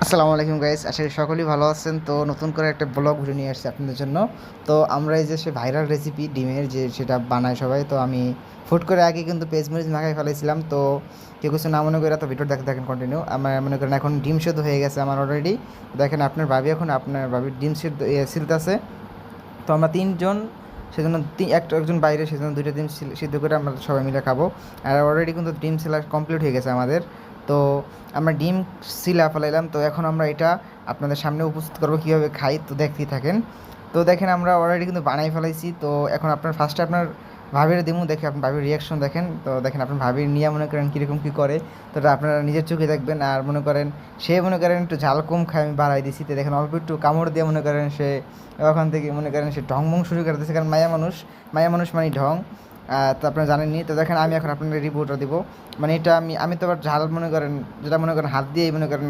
আসসালামু আলাইকুম গাইস, আশা করি সকলেই ভালো আছেন। তো নতুন করে একটা ব্লগ ভিডিও নিয়ে আসছি আপনাদের জন্য। তো আমরা এই যে সে ভাইরাল রেসিপি ডিমের যে সেটা বানায় সবাই, তো আমি ফুট করে আগে কিন্তু পেঁয়াজ মরিচ মাখাই ফেলেছিলাম। তো কেউ কিছু না মনে করে তো ভিডিও দেখতে থাকেন কন্টিনিউ। আমার মনে করেন এখন ডিম সেদ্ধ হয়ে গেছে আমার অলরেডি। দেখেন আপনার ভাবি এখন আপনার ভাবির ডিম সেদ্ধ সিলতেছে। তো আমরা তিনজন, সেজন্য একজন বাইরে, সেজন্য দুইটা ডিম সিদ্ধ করে আমরা সবাই মিলে খাবো। আর অলরেডি কিন্তু ডিম সিলা কমপ্লিট হয়ে গেছে আমাদের। তো আমরা ডিম সিলা ফেলাইলাম, তো এখন আমরা এটা আপনাদের সামনে উপস্থিত করবো কীভাবে খাই, তো দেখতেই থাকেন। তো দেখেন আমরা অলরেডি কিন্তু বানাই ফেলাইছি। তো এখন আপনার ফার্স্টে আপনার ভাবির দিমু, দেখে আপনার ভাবির রিয়াকশন দেখেন। তো দেখেন আপনার ভাবির নিয়ে মনে করেন কীরকম কী করে, তো এটা আপনারা নিজের চোখে দেখবেন। আর মনে করেন সে মনে করেন একটু ঝাল কম খায়, আমি বাড়াই দিছি। তো দেখেন অল্প একটু কামড় দিয়ে মনে করেন সে ওখান থেকে মনে করেন সে ঢং মং শুরু করে দিয়েছে, কারণ মায়া মানুষ মানে ঢং। তো আপনারা জানেননি। তো দেখেন আমি এখন আপনাদের রিভিউটা দিব। মানে এটা আমি তো আবার ঝাল মনে করেন, যেটা মনে করেন হাত দিয়েই মনে করেন